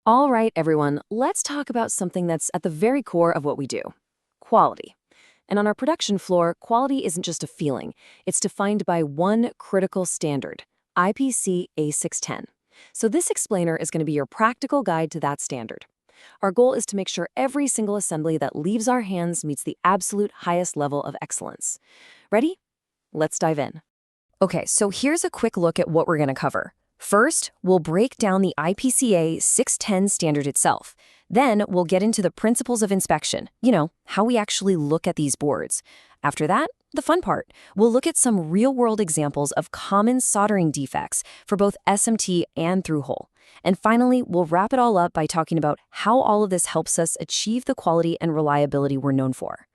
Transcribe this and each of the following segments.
All right, everyone, let's talk about something that's at the very core of what we do: quality. And on our production floor, quality isn't just a feeling. It's defined by one critical standard: IPC-A-610. So this explainer is going to be your practical guide to that standard. Our goal is to make sure every single assembly that leaves our hands meets the absolute highest level of excellence. Ready? Let's dive in. Okay, so here's a quick look at what we're going to cover. First, we'll break down the IPC-A-610 standard itself. Then, we'll get into the principles of inspection, how we actually look at these boards. After that, the fun part. We'll look at some real-world examples of common soldering defects for both SMT and through-hole. And finally, we'll wrap it all up by talking about how all of this helps us achieve the quality and reliability we're known for.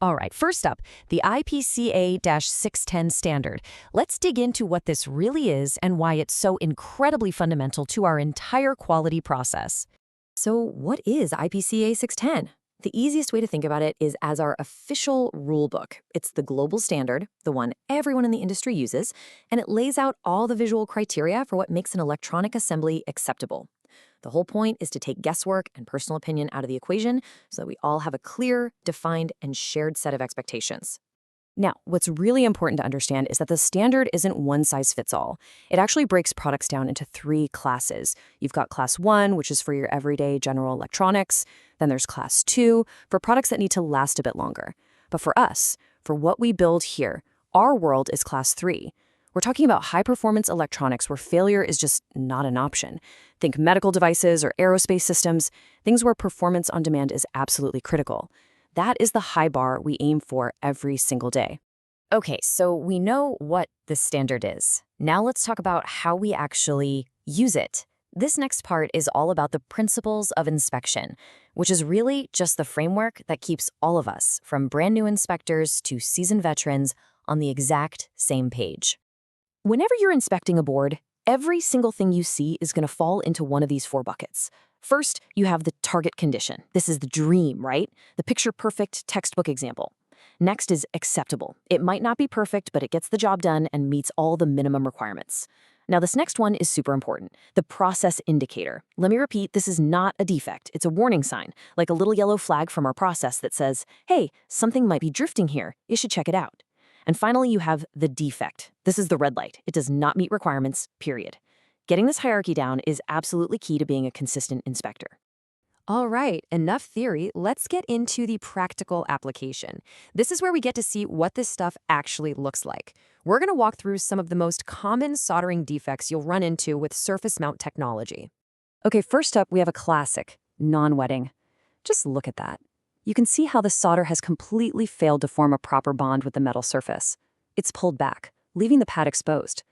All right, first up, the IPC-A-610 standard. Let's dig into what this really is and why it's so incredibly fundamental to our entire quality process. So what is IPC-A-610? The easiest way to think about it is as our official rule book. It's the global standard, the one everyone in the industry uses, and it lays out all the visual criteria for what makes an electronic assembly acceptable. The whole point is to take guesswork and personal opinion out of the equation so that we all have a clear, defined, and shared set of expectations. Now, what's really important to understand is that the standard isn't one size fits all. It actually breaks products down into 3 classes. You've got Class 1, which is for your everyday general electronics. Then there's Class 2, for products that need to last a bit longer. But for us, for what we build here, our world is Class 3. We're talking about high-performance electronics where failure is just not an option. Think medical devices or aerospace systems, things where performance on demand is absolutely critical. That is the high bar we aim for every single day. Okay, so we know what the standard is. Now let's talk about how we actually use it. This next part is all about the principles of inspection, which is really just the framework that keeps all of us, from brand new inspectors to seasoned veterans, on the exact same page. Whenever you're inspecting a board, every single thing you see is going to fall into one of these 4 buckets. First, you have the target condition. This is the dream, right? The picture-perfect textbook example. Next is acceptable. It might not be perfect, but it gets the job done and meets all the minimum requirements. Now, this next one is super important: the process indicator. Let me repeat, this is not a defect. It's a warning sign, like a little yellow flag from our process that says, hey, something might be drifting here. You should check it out. And finally, you have the defect. This is the red light. It does not meet requirements, period. Getting this hierarchy down is absolutely key to being a consistent inspector. All right, enough theory. Let's get into the practical application. This is where we get to see what this stuff actually looks like. We're going to walk through some of the most common soldering defects you'll run into with surface mount technology. Okay, first up, we have a classic: non-wetting. Just look at that. You can see how the solder has completely failed to form a proper bond with the metal surface. It's pulled back, leaving the pad exposed.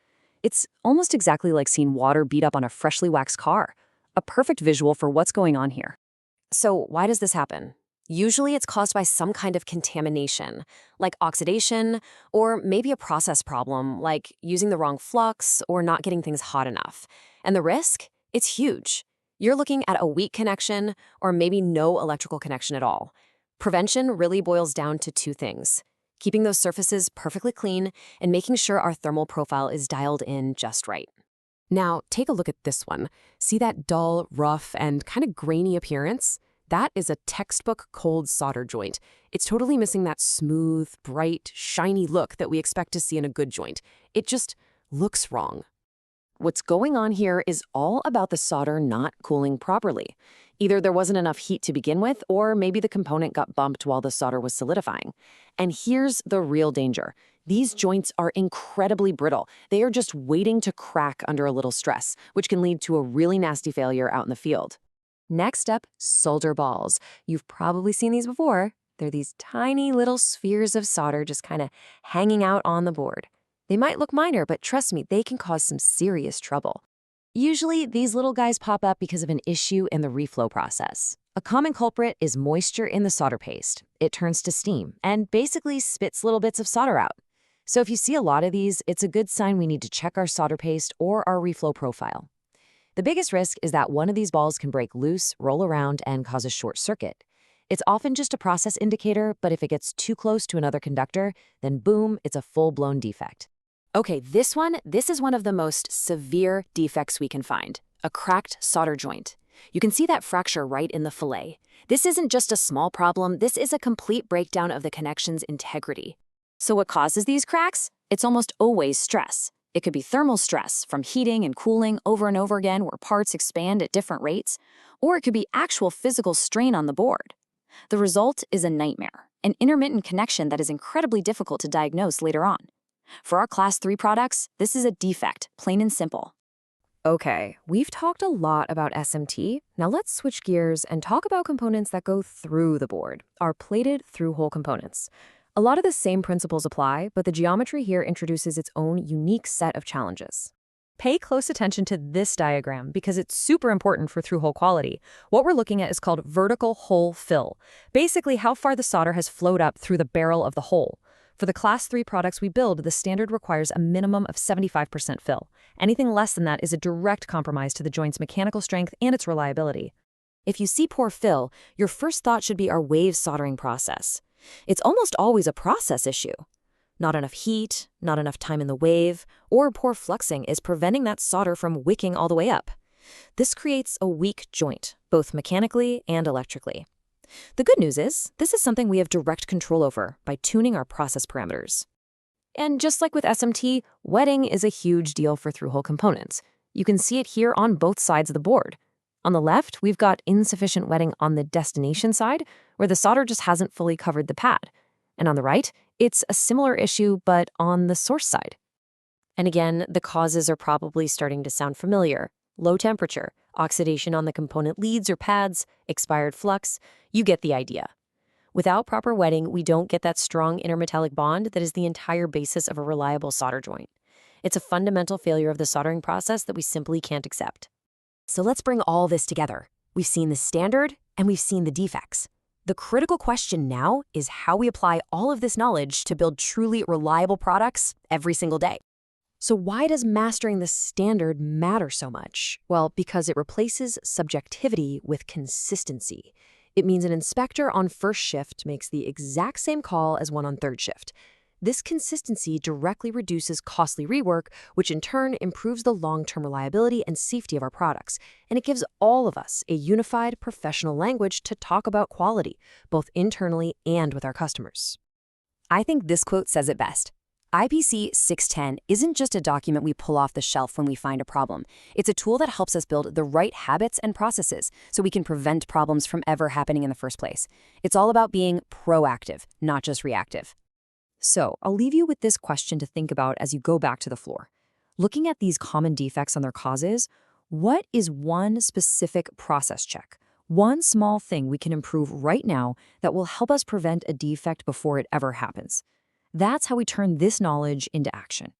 It's almost exactly like seeing water beat up on a freshly waxed car. A perfect visual for what's going on here. So why does this happen? Usually it's caused by some kind of contamination, like oxidation, or maybe a process problem, like using the wrong flux or not getting things hot enough. And the risk? It's huge. You're looking at a weak connection or maybe no electrical connection at all. Prevention really boils down to 2 things: keeping those surfaces perfectly clean and making sure our thermal profile is dialed in just right. Now, take a look at this one. See that dull, rough, and kind of grainy appearance? That is a textbook cold solder joint. It's totally missing that smooth, bright, shiny look that we expect to see in a good joint. It just looks wrong. What's going on here is all about the solder not cooling properly. Either there wasn't enough heat to begin with, or maybe the component got bumped while the solder was solidifying. And here's the real danger. These joints are incredibly brittle. They are just waiting to crack under a little stress, which can lead to a really nasty failure out in the field. Next up, solder balls. You've probably seen these before. They're these tiny little spheres of solder just kind of hanging out on the board. They might look minor, but trust me, they can cause some serious trouble. Usually, these little guys pop up because of an issue in the reflow process. A common culprit is moisture in the solder paste. It turns to steam and basically spits little bits of solder out. So if you see a lot of these, it's a good sign we need to check our solder paste or our reflow profile. The biggest risk is that one of these balls can break loose, roll around, and cause a short circuit. It's often just a process indicator, but if it gets too close to another conductor, then boom, it's a full-blown defect. Okay, this is one of the most severe defects we can find: a cracked solder joint. You can see that fracture right in the fillet. This isn't just a small problem, this is a complete breakdown of the connection's integrity. So what causes these cracks? It's almost always stress. It could be thermal stress from heating and cooling over and over again where parts expand at different rates, or it could be actual physical strain on the board. The result is a nightmare, an intermittent connection that is incredibly difficult to diagnose later on. For our Class 3 products, this is a defect, plain and simple. Okay, we've talked a lot about SMT. Now let's switch gears and talk about components that go through the board, our plated through-hole components. A lot of the same principles apply, but the geometry here introduces its own unique set of challenges. Pay close attention to this diagram because it's super important for through-hole quality. What we're looking at is called vertical hole fill, basically how far the solder has flowed up through the barrel of the hole. For the Class 3 products we build, the standard requires a minimum of 75% fill. Anything less than that is a direct compromise to the joint's mechanical strength and its reliability. If you see poor fill, your first thought should be our wave soldering process. It's almost always a process issue. Not enough heat, not enough time in the wave, or poor fluxing is preventing that solder from wicking all the way up. This creates a weak joint, both mechanically and electrically. The good news is, this is something we have direct control over by tuning our process parameters. And just like with SMT, wetting is a huge deal for through-hole components. You can see it here on both sides of the board. On the left, we've got insufficient wetting on the destination side, where the solder just hasn't fully covered the pad. And on the right, it's a similar issue, but on the source side. And again, the causes are probably starting to sound familiar. Low temperature, oxidation on the component leads or pads, expired flux, you get the idea. Without proper wetting, we don't get that strong intermetallic bond that is the entire basis of a reliable solder joint. It's a fundamental failure of the soldering process that we simply can't accept. So let's bring all this together. We've seen the standard and we've seen the defects. The critical question now is how we apply all of this knowledge to build truly reliable products every single day. So why does mastering the standard matter so much? Well, because it replaces subjectivity with consistency. It means an inspector on first shift makes the exact same call as one on third shift. This consistency directly reduces costly rework, which in turn improves the long-term reliability and safety of our products. And it gives all of us a unified professional language to talk about quality, both internally and with our customers. I think this quote says it best. IPC-A-610 isn't just a document we pull off the shelf when we find a problem. It's a tool that helps us build the right habits and processes so we can prevent problems from ever happening in the first place. It's all about being proactive, not just reactive. So I'll leave you with this question to think about as you go back to the floor. Looking at these common defects and their causes, what is one specific process check, one small thing we can improve right now that will help us prevent a defect before it ever happens? That's how we turn this knowledge into action.